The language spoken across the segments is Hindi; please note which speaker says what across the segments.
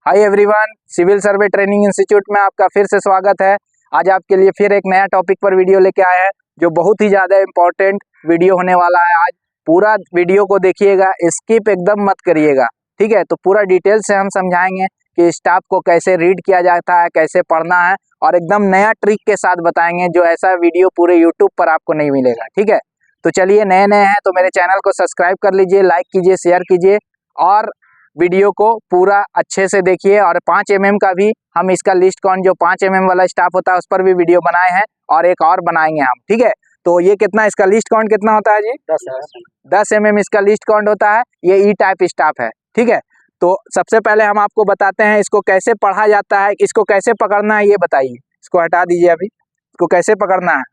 Speaker 1: हाय एवरीवन, सिविल सर्वे ट्रेनिंग इंस्टीट्यूट में आपका फिर से स्वागत है। आज आपके लिए फिर एक नया टॉपिक पर वीडियो लेके आए हैं जो बहुत ही ज़्यादा इम्पोर्टेंट वीडियो होने वाला है। आज पूरा वीडियो को देखिएगा, स्किप एकदम मत करिएगा, ठीक है। तो पूरा डिटेल से हम समझाएंगे कि स्टाफ को कैसे रीड किया जाता है, कैसे पढ़ना है, और एकदम नया ट्रिक के साथ बताएंगे जो ऐसा वीडियो पूरे यूट्यूब पर आपको नहीं मिलेगा, ठीक है। तो चलिए, नए हैं तो मेरे चैनल को सब्सक्राइब कर लीजिए, लाइक कीजिए, शेयर कीजिए और वीडियो को पूरा अच्छे से देखिए। और 5 mm का भी हम इसका लिस्ट काउंट, जो 5 mm वाला स्टाफ होता है उस पर भी वीडियो बनाए हैं और एक और बनाएंगे हम, ठीक है। तो ये कितना, इसका लिस्ट काउंट कितना होता है जी? 10 mm इसका लिस्ट काउंट होता है। ये ई टाइप स्टाफ है, ठीक है। तो सबसे पहले हम आपको बताते हैं इसको कैसे पढ़ा जाता है, इसको कैसे पकड़ना है ये बताइए। इसको हटा दीजिए, अभी इसको कैसे पकड़ना है?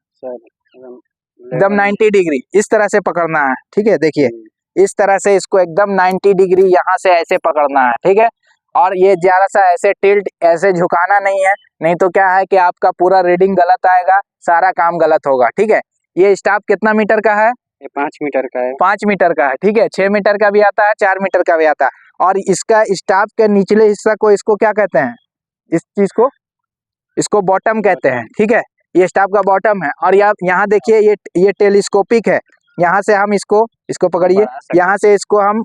Speaker 1: एकदम 90 डिग्री इस तरह से पकड़ना है, ठीक है। देखिए इस तरह से इसको एकदम 90 डिग्री यहाँ से ऐसे पकड़ना है, ठीक है। और ये ज़रा सा ऐसे टिल्ट, ऐसे झुकाना नहीं है, नहीं तो क्या है कि आपका पूरा रीडिंग गलत आएगा, सारा काम गलत होगा, ठीक है। ये स्टाफ कितना मीटर का है?
Speaker 2: ये 5 मीटर का है।
Speaker 1: 5 मीटर का है, ठीक है। 6 मीटर का भी आता है, 4 मीटर का भी आता है। और इसका स्टाफ के निचले हिस्सा को, इसको क्या कहते हैं? इस चीज को, इसको बॉटम कहते हैं, ठीक है। ये स्टाफ का बॉटम है। और यहाँ देखिए ये टेलीस्कोपिक है। यहाँ से हम इसको पकड़िए, यहाँ से इसको हम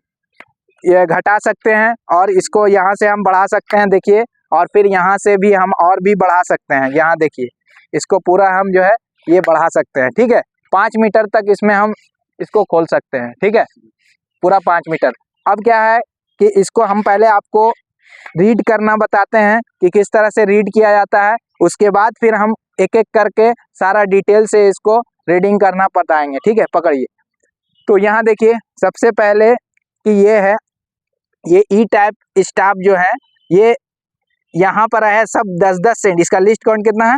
Speaker 1: ये घटा सकते हैं और इसको यहाँ से हम बढ़ा सकते हैं, देखिए। और फिर यहाँ से भी हम और भी बढ़ा सकते हैं, यहाँ देखिए इसको पूरा हम जो है ये बढ़ा सकते हैं, ठीक है। 5 मीटर तक इसमें हम इसको खोल सकते हैं, ठीक है, पूरा 5 मीटर। अब क्या है कि इसको हम पहले आपको रीड करना बताते हैं कि किस तरह से रीड किया जाता है, उसके बाद फिर हम एक एक करके सारा डिटेल से इसको रीडिंग करना बताएंगे, ठीक है। पकड़िए। तो यहाँ देखिए सबसे पहले कि ये है, ये ई टाइप स्टाफ जो है ये यहाँ पर है सब 10-10 सेंट। इसका लिस्ट काउंट कितना है?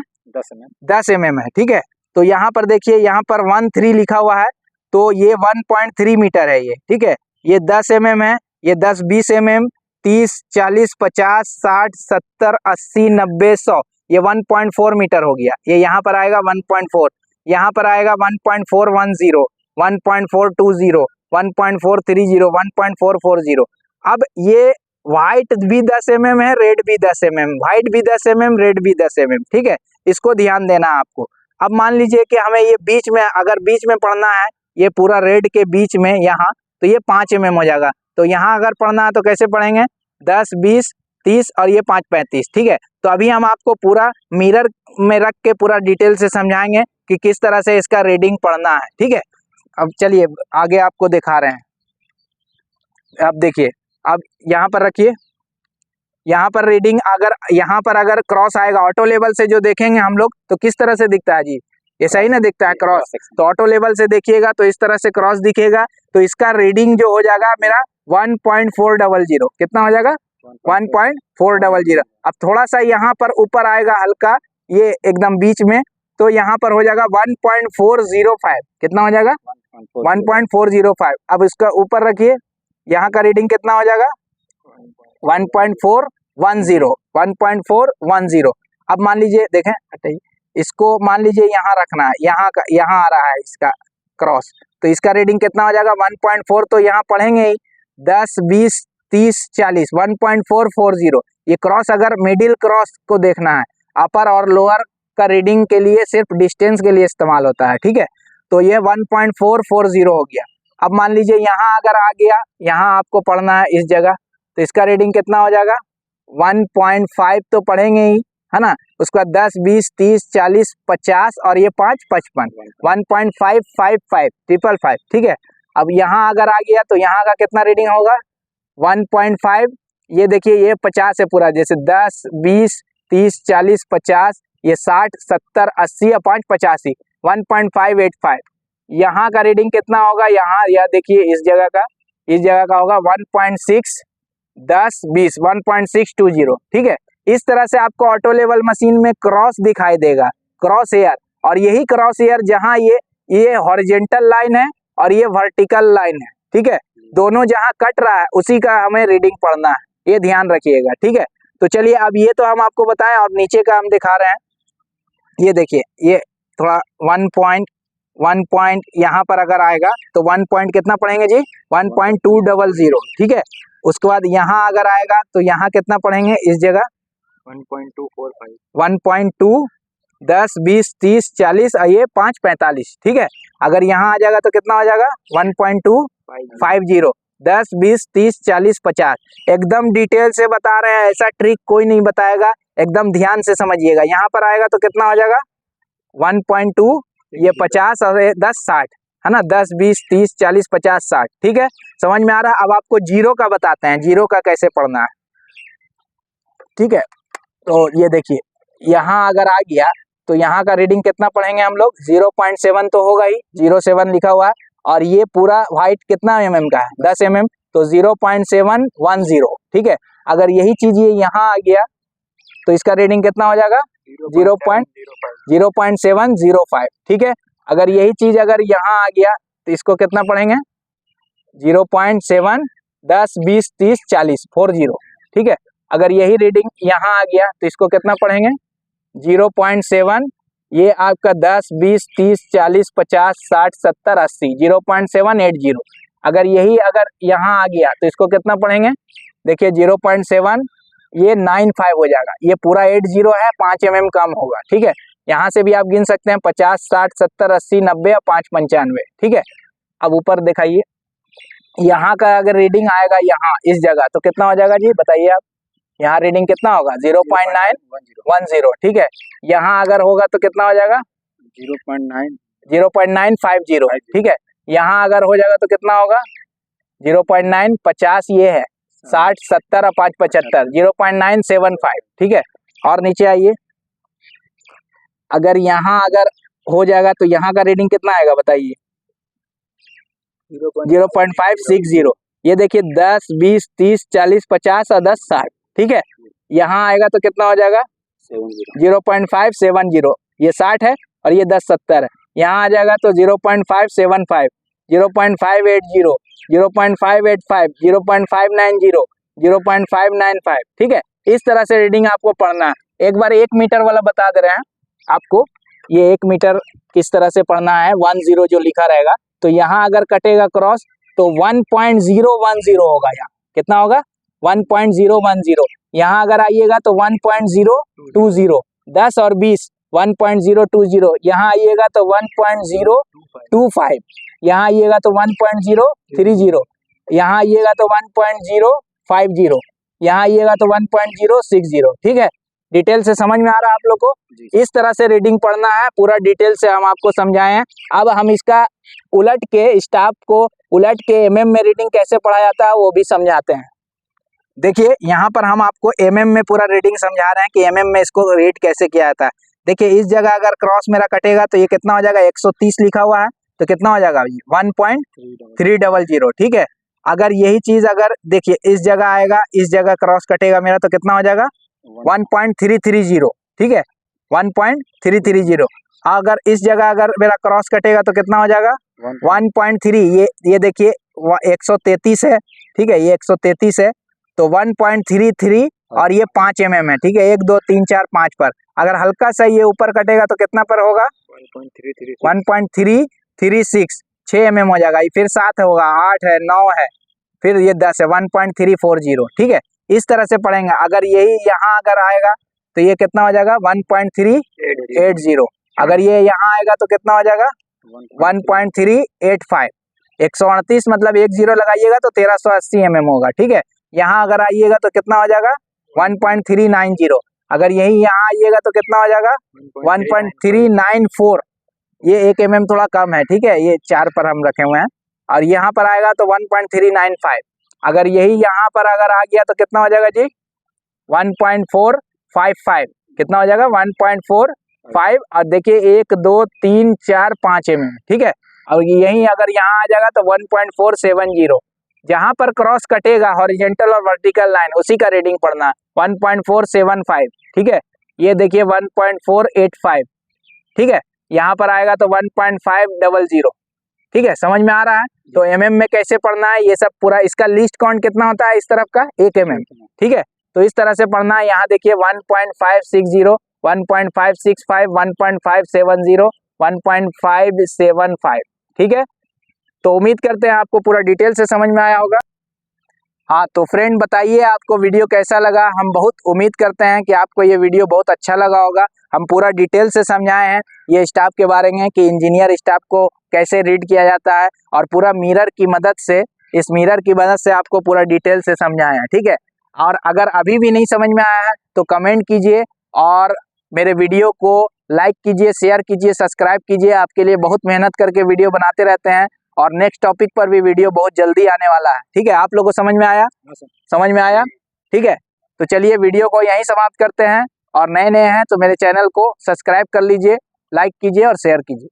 Speaker 1: 10 mm है, ठीक है। तो यहाँ पर देखिए, यहाँ पर 13 लिखा हुआ है, तो ये 1.3 मीटर है ये, ठीक है। ये 10 mm है, ये 10-20 mm, 30, 40, 50, 60, 70, 80, 90, 100, ये 1.4 मीटर हो गया। ये यहाँ पर आएगा 1.4, यहाँ पर आएगा 1.410, 1.420, 1.430, 1.440। अब ये व्हाइट भी 10 mm है, रेड भी 10 mm, व्हाइट भी 10 mm, रेड भी 10 mm, ठीक है। इसको ध्यान देना आपको। अब मान लीजिए कि हमें ये बीच में, अगर बीच में पढ़ना है, ये पूरा रेड के बीच में यहाँ, तो ये 5 mm हो जाएगा। तो यहाँ अगर पढ़ना है तो कैसे पढ़ेंगे? 10, 20, 30 और ये 5, 35, ठीक है। तो अभी हम आपको पूरा मिरर में रख के पूरा डिटेल से समझाएंगे कि किस तरह से इसका रीडिंग पढ़ना है, ठीक है। अब चलिए आगे आपको दिखा रहे हैं। अब देखिए, अब यहाँ पर रखिए, यहाँ पर रीडिंग अगर यहाँ पर अगर क्रॉस आएगा, ऑटो लेवल से जो देखेंगे हम लोग तो किस तरह से दिखता है जी? ये सही ना दिखता है क्रॉस? तो ऑटो लेवल से देखिएगा तो इस तरह से क्रॉस दिखेगा। तो इसका रीडिंग जो हो जाएगा मेरा 1.400। कितना हो जाएगा? 1.400। अब थोड़ा सा यहाँ पर ऊपर आएगा हल्का, ये एकदम बीच में, तो यहाँ पर हो जाएगा 1.405। कितना हो जाएगा? 1.405। अब इसका ऊपर रखिए, यहाँ का रीडिंग कितना हो जाएगा? 1.410, 1.410। अब मान लीजिए, देखें इसको, मान लीजिए यहाँ रखना है, यहाँ आ रहा है इसका क्रॉस, तो इसका रीडिंग कितना हो जाएगा? 1.4। तो यहाँ पढ़ेंगे ही 10, 20, 30, 40, 1.440। ये क्रॉस अगर मिडिल क्रॉस को देखना है, अपर और लोअर का रीडिंग के लिए सिर्फ डिस्टेंस के लिए इस्तेमाल होता है, ठीक है। तो ये 1.440 हो गया। अब मान लीजिए यहाँ अगर आ गया, यहाँ आपको पढ़ना है इस जगह, तो इसका रीडिंग कितना हो जाएगा? 1.5 तो पढ़ेंगे ही, है ना। उसके बाद 10, 20, 30, 40, 50 और ये 5, 55, 1.555, 555, ठीक है। अब यहाँ अगर आ गया तो यहाँ का कितना रीडिंग होगा? 1.5। ये देखिए ये 50 है पूरा, जैसे 10, 20, 30, 40, 50, ये 60, 70, 80 या 5, 85, 1.585। यहाँ का रीडिंग कितना होगा? यहाँ यह देखिए इस जगह का होगा 1.6, 10, 20, 1.620, ठीक है। इस तरह से आपको ऑटो लेवल मशीन में क्रॉस दिखाई देगा, क्रॉस एयर। और यही क्रॉस एयर जहाँ ये हॉरिजेंटल लाइन है और ये वर्टिकल लाइन है, ठीक है, दोनों जहाँ कट रहा है उसी का हमें रीडिंग पढ़ना है, ये ध्यान रखिएगा, ठीक है। तो चलिए, अब ये तो हम आपको बताएं और नीचे का हम दिखा रहे हैं। ये देखिए, ये थोड़ा 1 पॉइंट यहाँ पर अगर आएगा तो 1 पॉइंट कितना पढ़ेंगे जी? 1.200, ठीक है। उसके बाद यहाँ अगर आएगा तो यहाँ कितना पढ़ेंगे इस जगह
Speaker 2: 1.245
Speaker 1: 1.2 10 20 30 40 और ये 5 45, ठीक है। अगर यहाँ आ जाएगा तो कितना हो जाएगा 1.250 10 20 30 40 50। एकदम डिटेल से बता रहे हैं, ऐसा ट्रिक कोई नहीं बताएगा, एकदम ध्यान से समझिएगा। यहाँ पर आएगा तो कितना हो जाएगा 1.2, ये 50 और 10 60, है ना, 10 20 30 40 50 60, ठीक है। समझ में आ रहा है। अब आपको जीरो का बताते हैं, जीरो का कैसे पढ़ना है, ठीक है। तो ये देखिए यहाँ अगर आ गया तो यहाँ का रीडिंग कितना पढ़ेंगे हम लोग 0.7 तो होगा ही, 0.7 लिखा हुआ है। और ये पूरा वाइट कितना mm का है 10 mm, तो 0.710, ठीक है। अगर यही चीज ये यहाँ आ गया तो इसका रीडिंग कितना हो जाएगा 0.705, ठीक है। अगर यही चीज अगर यहाँ आ गया तो इसको कितना पढ़ेंगे 0.7 10 20 30 40 40, ठीक है। अगर यही रीडिंग यहाँ आ गया तो इसको कितना पढ़ेंगे 0.7, ये आपका 10 20 30 40 50 60 70 80, 0.780। अगर यही अगर यहाँ आ गया तो इसको कितना पढ़ेंगे, देखिए 0.7, ये 95 हो जाएगा। ये पूरा 80 है, 5 mm कम होगा, ठीक है। यहाँ से भी आप गिन सकते हैं 50 60 70 80 90 और 5 95, ठीक है। अब ऊपर दिखाइए, यहाँ का अगर रीडिंग आएगा यहाँ इस जगह तो कितना हो जाएगा जी बताइए आप, यहाँ रीडिंग कितना होगा 0.910, ठीक है। यहाँ अगर होगा तो कितना हो जाएगा 0.950, ठीक है। यहाँ अगर हो जाएगा तो कितना होगा 0.9 50, ये है 60 70 और 5 75, 0.975, ठीक है। और नीचे आइए, अगर यहाँ अगर हो जाएगा तो यहाँ का रीडिंग कितना आएगा बताइए 0.560। ये देखिए 10 20 30 40 50 और 10 60, ठीक है। यहाँ आएगा तो कितना हो जाएगा 0.570, ये 60 है और ये 10 70 है। यहाँ आ जाएगा तो 0.575 0.580 0.585 0.590 0.595, ठीक है। इस तरह से रीडिंग आपको पढ़ना है। एक बार 1 मीटर वाला बता दे रहे हैं आपको, ये 1 मीटर किस तरह से पढ़ना है, 10 जो लिखा रहेगा तो यहाँ अगर कटेगा क्रॉस तो 1.010 होगा। यहाँ कितना होगा 1.010। यहाँ अगर आइएगा तो 1.020, 10 और 20 1.020। यहाँ आइएगा तो 1.025, यहाँ आइएगा तो 1.030, यहाँ आइएगा तो 1.050, यहाँ आइएगा तो 1.060, ठीक है। डिटेल से समझ में आ रहा है आप लोग को। इस तरह से रीडिंग पढ़ना है, पूरा डिटेल से हम आपको समझाए हैं। अब हम इसका उलट के स्टाफ को उलट के mm में रीडिंग कैसे पढ़ा जाता है वो भी समझाते हैं। देखिए यहाँ पर हम आपको mm में पूरा रीडिंग समझा रहे हैं कि mm में इसको रीड कैसे किया जाता है। देखिए इस जगह अगर क्रॉस मेरा कटेगा तो ये कितना हो जाएगा 130 लिखा हुआ है तो कितना हो जाएगा 1.300, ठीक है। अगर यही चीज अगर देखिए इस जगह आएगा, इस जगह क्रॉस कटेगा मेरा तो कितना हो जाएगा 1.330, ठीक है 1.330। अगर इस जगह अगर मेरा क्रॉस कटेगा तो कितना हो जाएगा 1.3, ये देखिए 133 है, ठीक है, ये 133 है तो 1.33 और ये 5 mm है, ठीक है, 1 2 3 4 5 पर। अगर हल्का सा ये ऊपर कटेगा तो कितना पर होगा 1.336, 6 mm हो जाएगा। फिर 7 होगा, 8 है, 9 है, फिर ये 10 है 1.340, ठीक है। इस तरह से पढ़ेंगे। अगर यही यहाँ अगर आएगा तो ये कितना हो जाएगा 1.380। अगर ये यहाँ आएगा तो कितना हो जाएगा 1.385। 138 मतलब 10 लगाइएगा तो 1380 mm होगा, ठीक है। यहाँ अगर आइएगा तो कितना हो जाएगा 1.390। अगर यही यहाँ आइएगा तो कितना हो जाएगा 1.394। ये 1 mm थोड़ा कम है, ठीक है, ये 4 पर हम रखे हुए हैं। और यहाँ पर आएगा तो 1.395। अगर यही यहाँ पर अगर आ गया तो कितना हो जाएगा जी 1.455, कितना हो जाएगा 1.45। और देखिए 1 2 3 4 5 mm, ठीक है। और यही अगर यहाँ आ जाएगा तो 1.470। जहाँ पर क्रॉस कटेगा हॉरिजेंटल और वर्टिकल लाइन उसी का रीडिंग पढ़ना 1.475, ठीक है। ये देखिए 1.485, ठीक है। यहाँ पर आएगा तो 1.500, ठीक है। समझ में आ रहा है। तो mm में कैसे पढ़ना है ये सब पूरा, इसका लीस्ट काउंट कितना होता है इस तरफ का 1 mm, ठीक है। तो इस तरह से पढ़ना है। यहाँ देखिए 1.560 1.565 1.570 1.575, ठीक है। तो उम्मीद करते हैं आपको पूरा डिटेल से समझ में आया होगा। हाँ तो फ्रेंड बताइए आपको वीडियो कैसा लगा। हम बहुत उम्मीद करते हैं कि आपको ये वीडियो बहुत अच्छा लगा होगा। हम पूरा डिटेल से समझाए हैं ये स्टाफ के बारे में कि इंजीनियर स्टाफ को कैसे रीड किया जाता है, और पूरा मिरर की मदद से, इस मिरर की मदद से आपको पूरा डिटेल से समझाए हैं, ठीक है। और अगर अभी भी नहीं समझ में आया है तो कमेंट कीजिए और मेरे वीडियो को लाइक कीजिए, शेयर कीजिए, सब्सक्राइब कीजिए। आपके लिए बहुत मेहनत करके वीडियो बनाते रहते हैं और नेक्स्ट टॉपिक पर भी वीडियो बहुत जल्दी आने वाला है, ठीक है। आप लोगों को समझ में आया? समझ में आया, ठीक है। तो चलिए वीडियो को यहीं समाप्त करते हैं, और नए नए हैं तो मेरे चैनल को सब्सक्राइब कर लीजिए, लाइक कीजिए और शेयर कीजिए।